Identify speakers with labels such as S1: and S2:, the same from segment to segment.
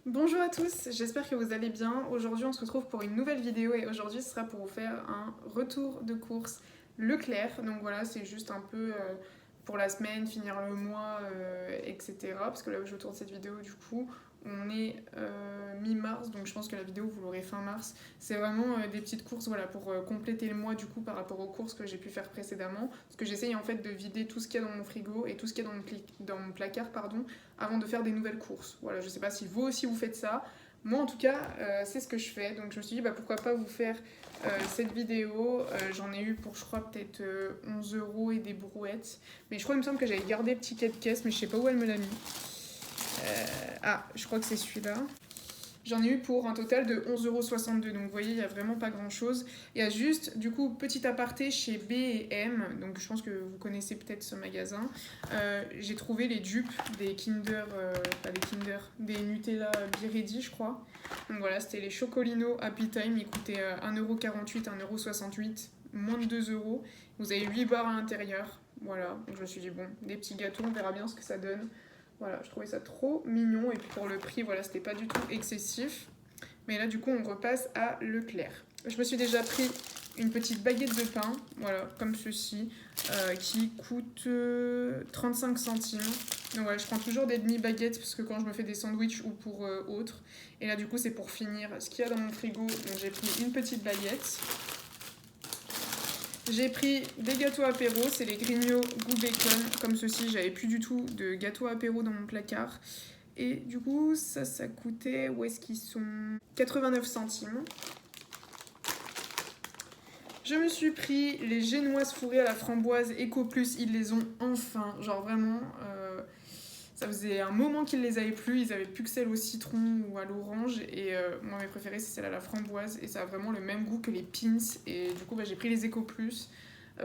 S1: Bonjour à tous, j'espère que vous allez bien. Aujourd'hui on se retrouve pour une nouvelle vidéo et aujourd'hui ce sera pour vous faire un retour de course Leclerc. Donc voilà, c'est juste un peu pour la semaine, finir le mois, etc. Parce que là où je tourne cette vidéo du coup, on est mi-mars, donc je pense que la vidéo vous l'aurez fin mars. C'est vraiment des petites courses voilà, pour compléter le mois du coup par rapport aux courses que j'ai pu faire précédemment. Parce que j'essaye en fait de vider tout ce qu'il y a dans mon frigo et tout ce qu'il y a dans mon placard, pardon, avant de faire des nouvelles courses. Voilà, je sais pas si vous aussi vous faites ça. Moi en tout cas, c'est ce que je fais. Donc je me suis dit pourquoi pas vous faire cette vidéo. J'en ai eu pour je crois peut-être 11 € et des brouettes. Mais je crois il me semble que j'avais gardé le ticket de caisse mais je sais pas où elle me l'a mis. Je crois que c'est celui-là. J'en ai eu pour un total de 11,62 €. Donc vous voyez, il n'y a vraiment pas grand-chose. Il y a juste, du coup, petit aparté chez B&M. Donc je pense que vous connaissez peut-être ce magasin. J'ai trouvé les dupes des Kinder, pas des Kinder, des Nutella Be Ready, je crois. Donc voilà, c'était les Chocolino Happy Time. Ils coûtaient 1,48 €, 1,68 €, moins de 2 €. Vous avez 8 barres à l'intérieur. Voilà, donc je me suis dit, bon, des petits gâteaux, on verra bien ce que ça donne. Voilà, je trouvais ça trop mignon et puis pour le prix, voilà, c'était pas du tout excessif. Mais là, du coup, on repasse à Leclerc. Je me suis déjà pris une petite baguette de pain, voilà, comme ceci, qui coûte 35 centimes. Donc voilà, je prends toujours des demi-baguettes parce que quand je me fais des sandwichs ou pour autres. Et là, du coup, c'est pour finir ce qu'il y a dans mon frigo. Donc j'ai pris une petite baguette. J'ai pris des gâteaux apéro, c'est les Grignots goût bacon, comme ceci, j'avais plus du tout de gâteaux apéro dans mon placard. Et du coup, ça coûtait, où est-ce qu'ils sont 89 centimes. Je me suis pris les génoises fourrées à la framboise Eco Plus, ils les ont enfin, genre vraiment, ça faisait un moment qu'ils les avaient plus, ils avaient plus que celles au citron ou à l'orange, et moi mes préférées c'est celle à la framboise, et ça a vraiment le même goût que les pins, et du coup j'ai pris les Eco Plus,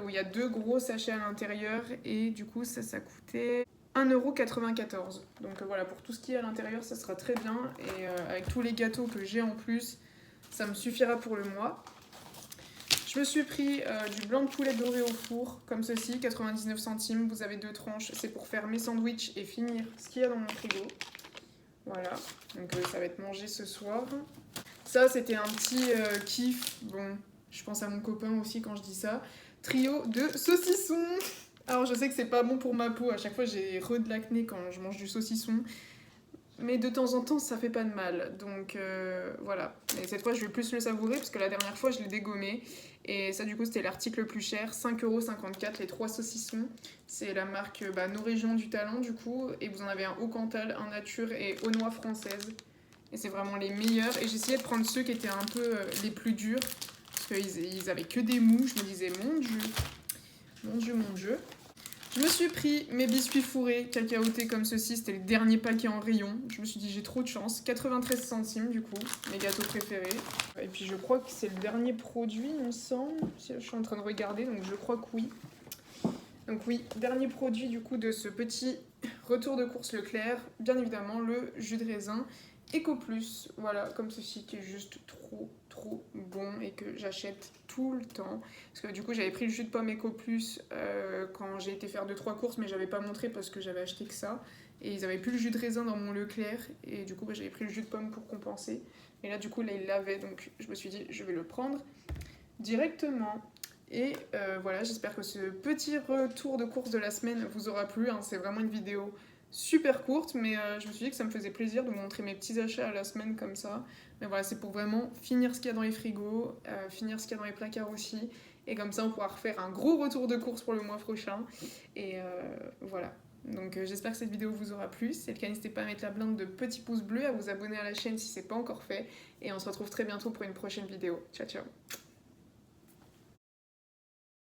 S1: où il y a 2 gros sachets à l'intérieur, et du coup ça coûtait 1,94 €. Donc voilà, pour tout ce qui est à l'intérieur ça sera très bien, et avec tous les gâteaux que j'ai en plus, ça me suffira pour le mois. Je me suis pris du blanc de poulet doré au four, comme ceci, 99 centimes. Vous avez 2 tranches, c'est pour faire mes sandwichs et finir ce qu'il y a dans mon frigo. Voilà, donc ça va être mangé ce soir. Ça, c'était un petit kiff. Bon, je pense à mon copain aussi quand je dis ça. Trio de saucissons. Alors, je sais que c'est pas bon pour ma peau. À chaque fois, j'ai de l'acné quand je mange du saucisson. Mais de temps en temps, ça fait pas de mal. Donc voilà. Et cette fois, je vais plus le savourer parce que la dernière fois, je l'ai dégommé. Et ça, du coup, c'était l'article le plus cher. 5,54 € les 3 saucissons. C'est la marque Nos Régions du Talent, du coup. Et vous en avez un au Cantal, un nature et aux noix françaises. Et c'est vraiment les meilleurs. Et j'essayais de prendre ceux qui étaient un peu les plus durs. Parce qu'ils avaient que des mous. Je me disais, mon Dieu. Mon Dieu, mon Dieu. Je me suis pris mes biscuits fourrés cacaotés comme ceci, c'était le dernier paquet en rayon. Je me suis dit j'ai trop de chance, 93 centimes du coup, mes gâteaux préférés. Et puis je crois que c'est le dernier produit il me semble, je suis en train de regarder donc je crois que oui. Donc oui, dernier produit du coup de ce petit retour de course Leclerc, bien évidemment le jus de raisin Eco Plus, voilà comme ceci qui est juste trop bon et que j'achète tout le temps. Parce que du coup j'avais pris le jus de pomme Eco Plus quand j'ai été faire 2-3 courses mais j'avais pas montré parce que j'avais acheté que ça. Et ils avaient plus le jus de raisin dans mon Leclerc et du coup j'avais pris le jus de pomme pour compenser. Et là du coup là ils l'avaient donc je me suis dit je vais le prendre directement. Et voilà, j'espère que ce petit retour de course de la semaine vous aura plu. Hein. C'est vraiment une vidéo super courte, mais je me suis dit que ça me faisait plaisir de vous montrer mes petits achats à la semaine comme ça. Mais voilà, c'est pour vraiment finir ce qu'il y a dans les frigos, finir ce qu'il y a dans les placards aussi. Et comme ça, on pourra refaire un gros retour de course pour le mois prochain. Et voilà. Donc j'espère que cette vidéo vous aura plu. Si c'est le cas, n'hésitez pas à mettre la blinde de petits pouces bleus, à vous abonner à la chaîne si c'est pas encore fait. Et on se retrouve très bientôt pour une prochaine vidéo. Ciao, ciao.